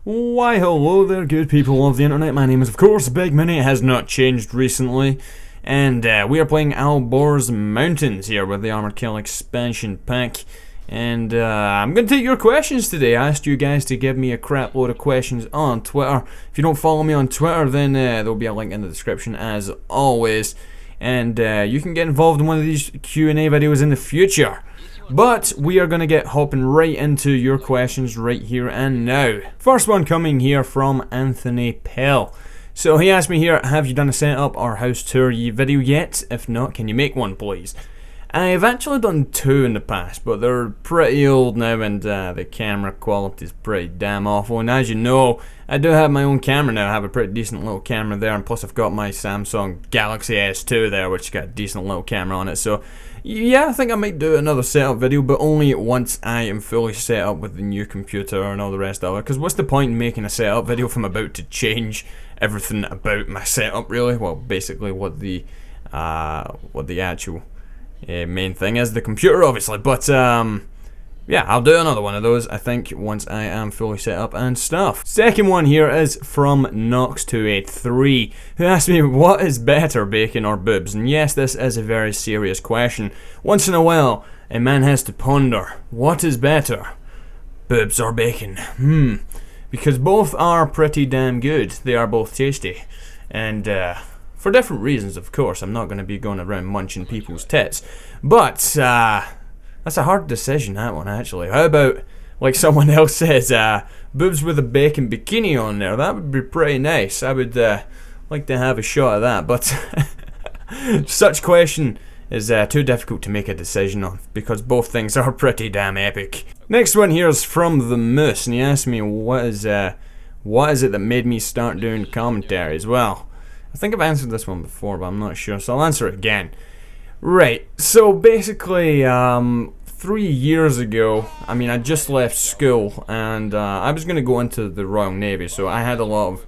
Why hello there, good people of the internet. My name is of course Big Mini. It has not changed recently. And we are playing Albor's Mountains here with the Armored Kill expansion pack. And I'm going to take your questions today. I asked you guys to give me a crap load of questions on Twitter. If you don't follow me on Twitter, then there'll be a link in the description as always. And you can get involved in one of these Q&A videos in the future. But we are going to get hopping right into your questions right here and now. First one coming here from Anthony Pell. So he asked me here, have you done a setup or house tour video yet? If not, can you make one please? I've actually done two in the past, but they're pretty old now and the camera quality is pretty damn awful. And as you know, I do have my own camera now. I have a pretty decent little camera there, and plus I've got my Samsung Galaxy S2 there, which got a decent little camera on it. So yeah, I think I might do another setup video, but only once I am fully set up with the new computer and all the rest of it. Because what's the point in making a setup video if I'm about to change everything about my setup, really? Well, basically what the actual main thing is, the computer, obviously. But yeah, I'll do another one of those, I think, once I am fully set up and stuff. Second one here is from Nox283, who asked me, what is better, bacon or boobs? And yes, this is a very serious question. Once in a while, a man has to ponder, what is better, boobs or bacon? Because both are pretty damn good. They are both tasty. And for different reasons, of course. I'm not going to be going around munching people's tits. But that's a hard decision, that one, actually. How about, like someone else says, boobs with a bacon bikini on there? That would be pretty nice. I would like to have a shot of that. But such question is too difficult to make a decision on, because both things are pretty damn epic. Next one here is from the Moose, and he asked me, what is it that made me start doing commentaries? Well, I think I've answered this one before, but I'm not sure, so I'll answer it again. Right, so basically, 3 years ago, I just left school, and I was going to go into the Royal Navy, so I had a lot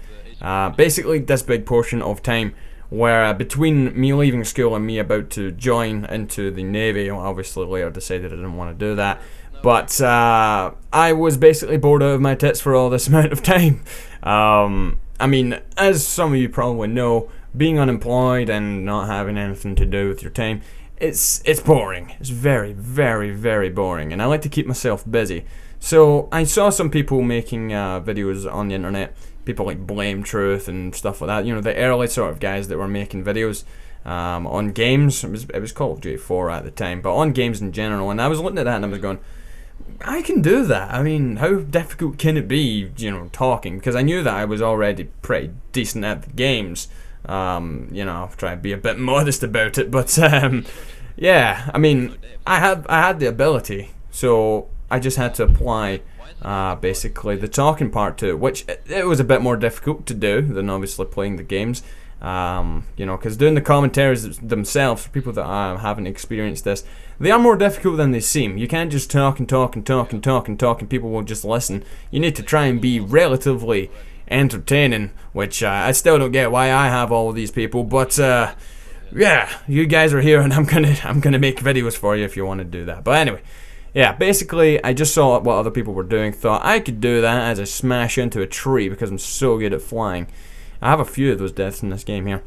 of, basically this big portion of time where between me leaving school and me about to join into the Navy, I obviously later decided I didn't want to do that, but I was basically bored out of my tits for all this amount of time. As some of you probably know, being unemployed and not having anything to do with your time, it's boring. It's very, very, very boring, and I like to keep myself busy. So I saw some people making videos on the internet, people like Blame Truth and stuff like that. You know, the early sort of guys that were making videos on games. It was Call of Duty 4 at the time, but on games in general. And I was looking at that and I was going, I can do that. How difficult can it be, talking? Because I knew that I was already pretty decent at the games. I'll try to be a bit modest about it, but yeah, I had the ability, so I just had to apply basically the talking part to it, which it was a bit more difficult to do than obviously playing the games. Because doing the commentaries themselves, for people that haven't experienced this, they are more difficult than they seem. You can't just talk and talk and talk and talk and talk and people will just listen. You need to try and be relatively entertaining, which I still don't get why I have all of these people, but yeah, you guys are here and I'm gonna make videos for you if you want to do that. But anyway, yeah, basically I just saw what other people were doing, thought I could do that as I smash into a tree because I'm so good at flying. I have a few of those deaths in this game here.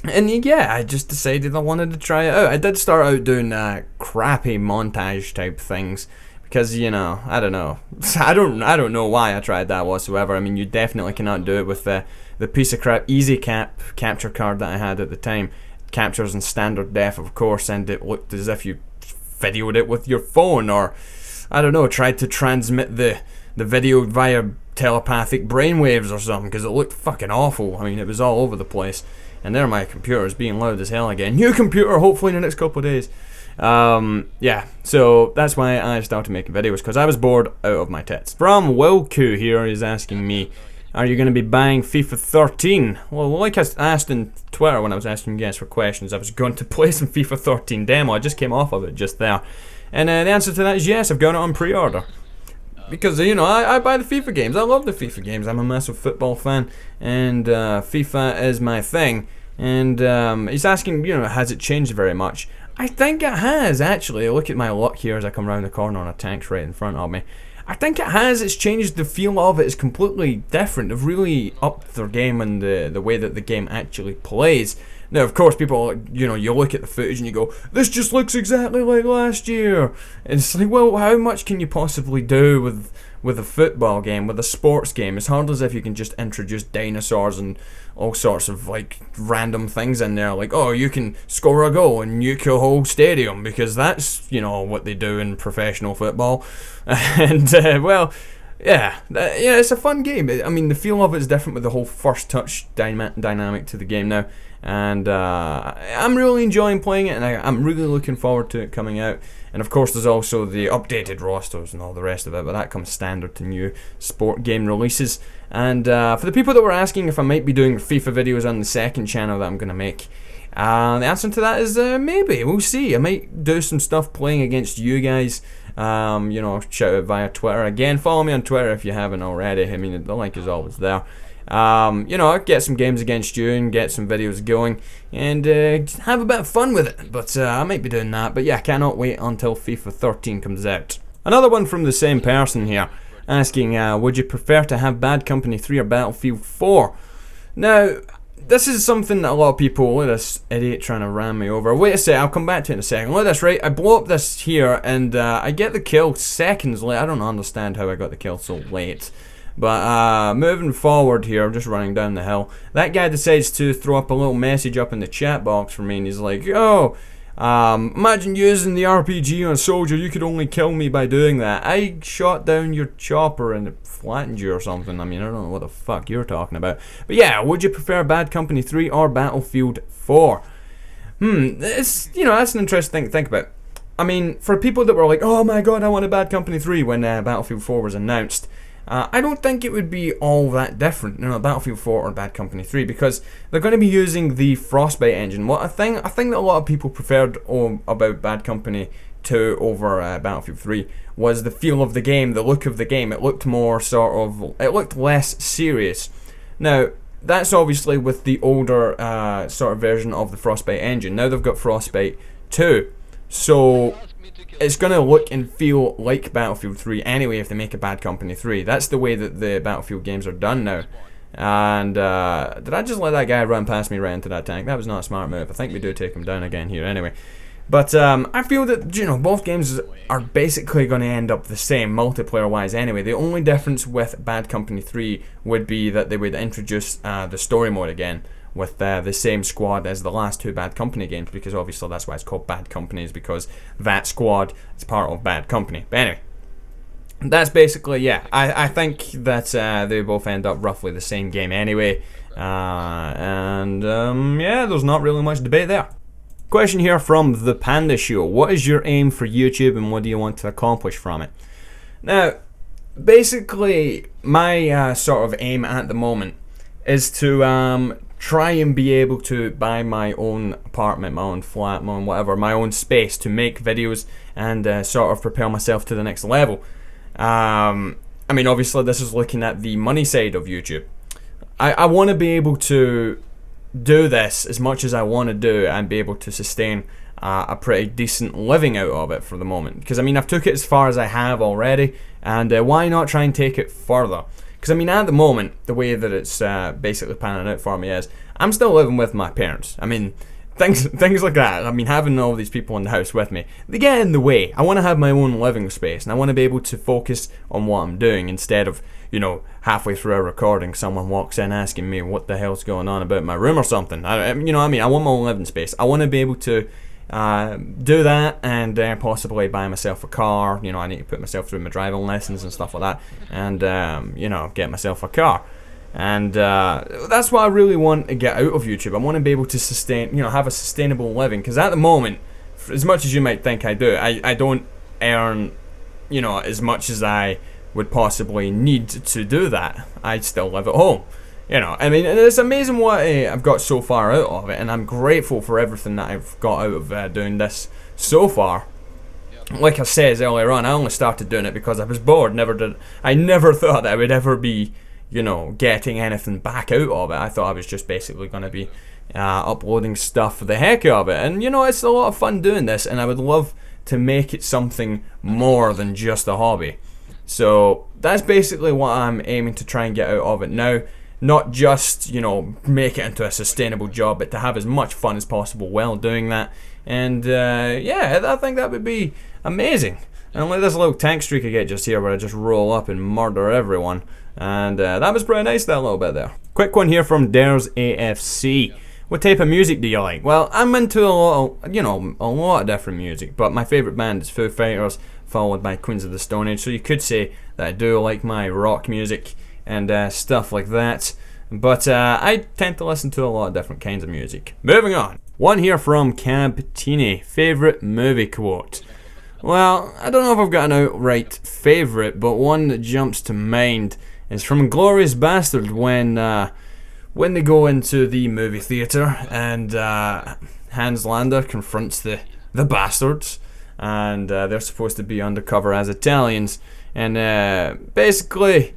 And yeah, I just decided I wanted to try it out. I did start out doing crappy montage type things because, I don't know. I don't know why I tried that whatsoever. You definitely cannot do it with the piece of crap easy capture card that I had at the time. Captures in standard def, of course, and it looked as if you videoed it with your phone, or I don't know, tried to transmit the video via telepathic brainwaves or something, because it looked fucking awful. It was all over the place. And there my computer is being loud as hell again. New computer, hopefully in the next couple of days. Yeah, so that's why I started making videos, because I was bored out of my tits. From Wilku here is asking me, are you going to be buying FIFA 13? Well, like I asked in Twitter when I was asking you guys for questions, I was going to play some FIFA 13 demo. I just came off of it just there. And the answer to that is yes, I've got it on pre-order. Because, I buy the FIFA games. I love the FIFA games. I'm a massive football fan, and FIFA is my thing. And he's asking, has it changed very much? I think it has, actually. Look at my luck here as I come around the corner and a tank's right in front of me. I think it has. It's changed the feel of it. It's completely different. They've really upped their game and the way that the game actually plays. Now, of course, people, you look at the footage and you go, this just looks exactly like last year. And it's like, well, how much can you possibly do with a football game, with a sports game? It's hard as if you can just introduce dinosaurs and all sorts of like random things in there, like, oh, you can score a goal and nuke a whole stadium, because that's, what they do in professional football. And, well, yeah, it's a fun game. I mean, the feel of it is different with the whole first touch dynamic to the game now. And I'm really enjoying playing it, and I'm really looking forward to it coming out. And of course, there's also the updated rosters and all the rest of it, but that comes standard to new sport game releases. And for the people that were asking if I might be doing FIFA videos on the second channel that I'm going to make, the answer to that is maybe. We'll see. I might do some stuff playing against you guys. Shout out via Twitter. Again, follow me on Twitter if you haven't already. I mean, the link is always there. Get some games against you and get some videos going and have a bit of fun with it. But I might be doing that. But yeah, I cannot wait until FIFA 13 comes out. Another one from the same person here, asking, would you prefer to have Bad Company 3 or Battlefield 4? Now, this is something that a lot of people, look at this idiot trying to ram me over. Wait a sec, I'll come back to it in a second. Look at this, right? I blow up this here and I get the kill seconds late. I don't understand how I got the kill so late. But moving forward here, I'm just running down the hill. That guy decides to throw up a little message up in the chat box for me, and he's like, yo, imagine using the RPG on a soldier, you could only kill me by doing that. I shot down your chopper and it flattened you or something. I mean, I don't know what the fuck you're talking about. But yeah, would you prefer Bad Company 3 or Battlefield 4? It's, that's an interesting thing to think about. I mean, for people that were like, oh my god, I want a Bad Company 3 when Battlefield 4 was announced, I don't think it would be all that different, Battlefield 4 or Bad Company 3, because they're going to be using the Frostbite engine. What I think that a lot of people preferred about Bad Company 2 over Battlefield 3 was the feel of the game, the look of the game. It looked more it looked less serious. Now, that's obviously with the older sort of version of the Frostbite engine. Now they've got Frostbite 2, so it's going to look and feel like Battlefield 3 anyway if they make a Bad Company 3. That's the way that the Battlefield games are done now. And did I just let that guy run past me right into that tank? That was not a smart move. I think we do take him down again here anyway. But I feel that, both games are basically going to end up the same multiplayer-wise anyway. The only difference with Bad Company 3 would be that they would introduce the story mode again, with the same squad as the last two Bad Company games, because obviously that's why it's called Bad Company, is because that squad is part of Bad Company. But anyway, that's basically, yeah, I think that they both end up roughly the same game anyway, yeah, there's not really much debate there. Question here from The Panda Show: what is your aim for YouTube and what do you want to accomplish from it? Now, basically, my sort of aim at the moment is to try and be able to buy my own apartment, my own flat, my own whatever, my own space to make videos and sort of propel myself to the next level. I mean, obviously this is looking at the money side of YouTube. I want to be able to do this as much as I want to do and be able to sustain a pretty decent living out of it for the moment. Because I mean, I've took it as far as I have already, and why not try and take it further? Because I mean, at the moment, the way that it's basically panning out for me is, I'm still living with my parents. I mean, things like that. I mean, having all these people in the house with me, they get in the way. I want to have my own living space, and I want to be able to focus on what I'm doing instead of, halfway through a recording, someone walks in asking me what the hell's going on about my room or something. I want my own living space. I want to be able to do that and possibly buy myself a car. I need to put myself through my driving lessons and stuff like that, and get myself a car. And that's what I really want to get out of YouTube. I want to be able to sustain, have a sustainable living, because at the moment, as much as you might think I do, I don't earn, as much as I would possibly need to do that. I still live at home. I mean, it's amazing what I've got so far out of it, and I'm grateful for everything that I've got out of doing this so far. Like I said earlier on, I only started doing it because I was bored. I never thought that I would ever be, getting anything back out of it. I thought I was just basically going to be uploading stuff for the heck of it. And, it's a lot of fun doing this, and I would love to make it something more than just a hobby. So that's basically what I'm aiming to try and get out of it now. Not just, you know, make it into a sustainable job, but to have as much fun as possible while doing that. And yeah, I think that would be amazing. And like this little tank streak I get just here where I just roll up and murder everyone. And that was pretty nice, that little bit there. Quick one here from Dares AFC. What type of music do you like? Well, I'm into a lot of different music, but my favourite band is Foo Fighters, followed by Queens of the Stone Age. So you could say that I do like my rock music and stuff like that. But I tend to listen to a lot of different kinds of music. Moving on. One here from Cabtini. Favourite movie quote? Well, I don't know if I've got an outright favourite, but one that jumps to mind is from Glorious Bastard when they go into the movie theatre and Hans Landa confronts the bastards, and they're supposed to be undercover as Italians, and basically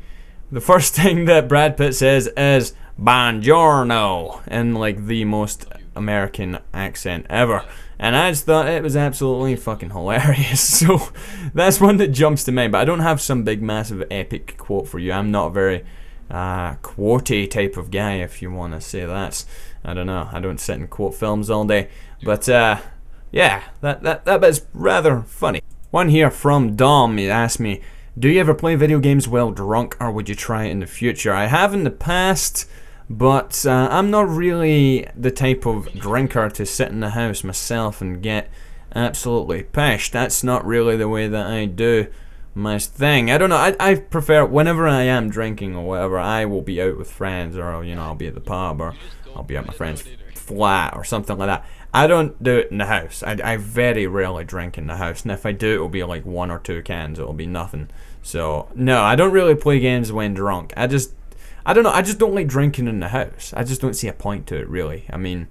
the first thing that Brad Pitt says is "Buongiorno" in like the most American accent ever. And I just thought it was absolutely fucking hilarious. So that's one that jumps to mind. But I don't have some big, massive, epic quote for you. I'm not a very quotey type of guy, if you want to say that. I don't know. I don't sit and quote films all day. But yeah, that bit's rather funny. One here from Dom. He asked me, do you ever play video games while drunk, or would you try it in the future? I have in the past, but I'm not really the type of drinker to sit in the house myself and get absolutely pissed. That's not really the way that I do my thing. I don't know, I prefer, whenever I am drinking or whatever, I will be out with friends, or you know, I'll be at the pub, or I'll be at my friend's flat or something like that. I don't do it in the house. I very rarely drink in the house, and if I do, it'll be like 1 or 2 cans. It'll be nothing. So no, I don't really play games when drunk. I don't know, I just don't like drinking in the house. I just don't see a point to it, really. I mean,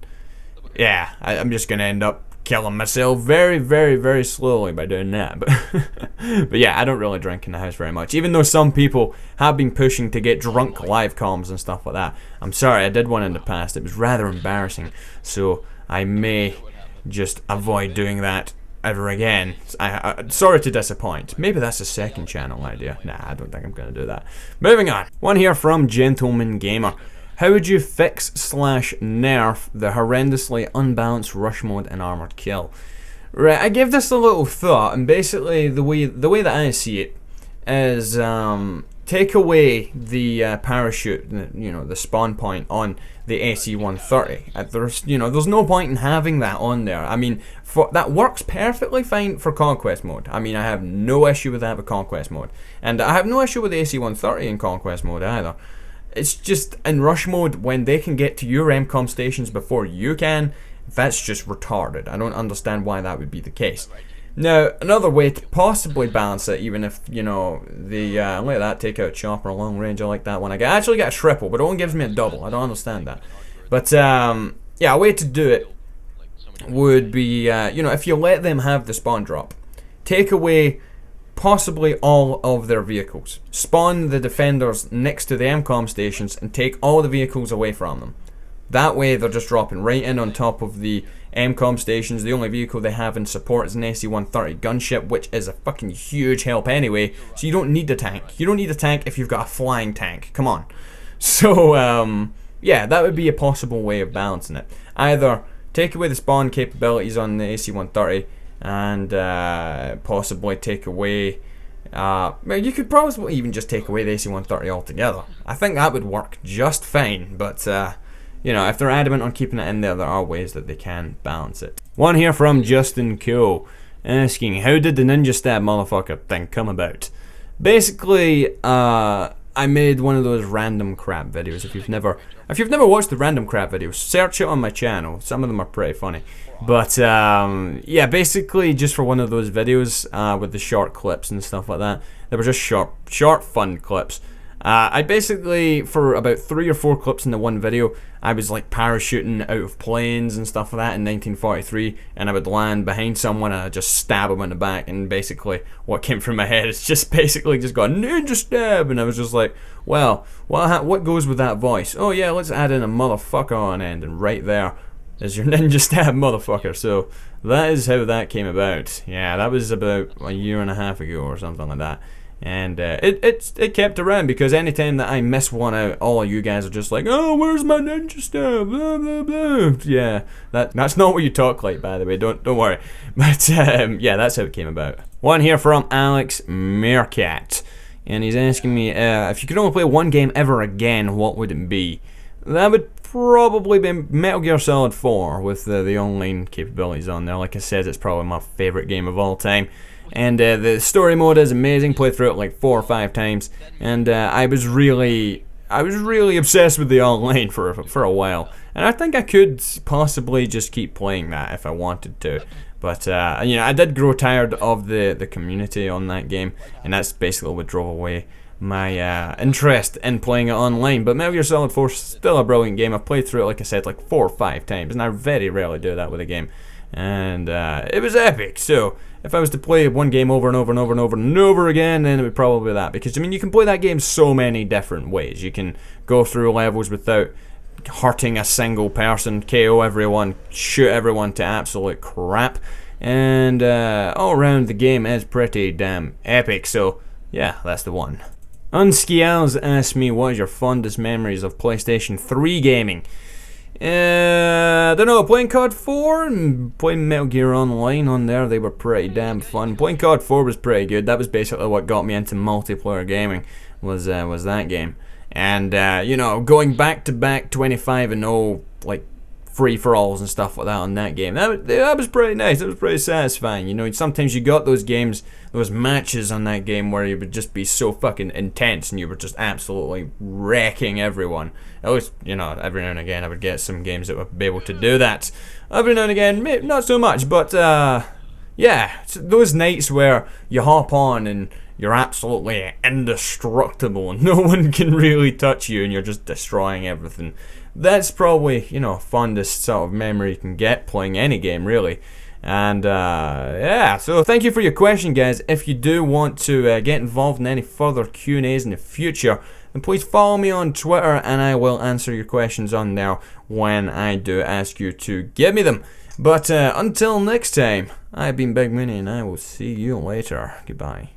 yeah, I'm just gonna end up killing myself very, very, very slowly by doing that. But yeah, I don't really drink in the house very much, even though some people have been pushing to get drunk live comms and stuff like that. I'm sorry, I did one in the past. It was rather embarrassing, so I may just avoid doing that ever again. Sorry to disappoint. Maybe that's a second channel idea. Nah, I don't think I'm gonna do that. Moving on. One here from Gentleman Gamer. How would you fix / nerf the horrendously unbalanced rush mode in Armored Kill? Right, I gave this a little thought, and basically the way that I see it is take away the parachute, the spawn point on the AC130. There's no point in having that on there. I mean, that works perfectly fine for Conquest mode. I mean, I have no issue with that with Conquest mode, and I have no issue with the AC130 in Conquest mode either. It's just in rush mode, when they can get to your MCOM stations before you can, that's just retarded. I don't understand why that would be the case. Now, another way to possibly balance it, even if, look at that, take out chopper long range, I like that one. I actually get a triple, but it only gives me a double. I don't understand that. But, yeah, a way to do it would be, if you let them have the spawn drop, take away possibly all of their vehicles. Spawn the defenders next to the MCOM stations and take all the vehicles away from them. That way they're just dropping right in on top of the MCOM stations. The only vehicle they have in support is an AC-130 gunship, which is a fucking huge help anyway, so you don't need a tank. You don't need a tank if you've got a flying tank. Come on. So, yeah, that would be a possible way of balancing it. Either take away the spawn capabilities on the AC-130 and possibly take away... you could probably even just take away the AC-130 altogether. I think that would work just fine, but... if they're adamant on keeping it in there are ways that they can balance it. One here from Justin Coe asking, how did the ninja stab motherfucker thing come about? Basically, I made one of those random crap videos. If you've never watched the random crap videos, search it on my channel. Some of them are pretty funny. But yeah, basically just for one of those videos with the short clips and stuff like that. They were just short fun clips. I basically, for about 3 or 4 clips in the one video, I was like parachuting out of planes and stuff like that in 1943, and I would land behind someone and I'd just stab them in the back, and basically what came through my head is just basically just got ninja stab, and I was just like, well, what goes with that voice? Oh yeah, let's add in a motherfucker on end, and right there is your ninja stab motherfucker. So that is how that came about. Yeah, that was about a year and a half ago or something like that. And it kept around, because anytime that I miss one out, all of you guys are just like, oh, where's my ninja stuff? Blah blah blah. Yeah, that's not what you talk like, by the way. Don't worry. But yeah, that's how it came about. One here from Alex Meerkat, and he's asking me if you could only play one game ever again, what would it be? That would probably be Metal Gear Solid 4 with the online capabilities on there. Like I said, it's probably my favorite game of all time. And the story mode is amazing. Played through it like 4 or 5 times, and I was really obsessed with the online for a while. And I think I could possibly just keep playing that if I wanted to. But you know, I did grow tired of the community on that game, and that's basically what drove away my interest in playing it online. But Metal Gear Solid 4 is still a brilliant game. I've played through it, like I said, like 4 or 5 times, and I very rarely do that with a game. And it was epic. So if I was to play one game over and over and over and over and over again, then it would probably be that. Because I mean, you can play that game so many different ways. You can go through levels without hurting a single person, KO everyone, shoot everyone to absolute crap, and all around the game is pretty damn epic. So yeah, that's the one. Unskials asked me, what is your fondest memories of PlayStation 3 gaming? I don't know, playing COD 4 and playing Metal Gear Online on there, they were pretty damn fun. Playing COD 4 was pretty good. That was basically what got me into multiplayer gaming, was that game. And you know, going back to back 25-0 like free-for-alls and stuff like that on that game, that was pretty nice. It was pretty satisfying. You know, sometimes you got those games, those matches on that game where you would just be so fucking intense and you were just absolutely wrecking everyone. At least, you know, every now and again I would get some games that would be able to do that. Every now and again, maybe not so much, but yeah, those nights where you hop on and you're absolutely indestructible and no one can really touch you and you're just destroying everything. That's probably, you know, fondest sort of memory you can get playing any game, really. And yeah, so thank you for your question, guys. If you do want to get involved in any further Q&As in the future, then please follow me on Twitter and I will answer your questions on there when I do ask you to give me them. But until next time, I've been Big Mini and I will see you later. Goodbye.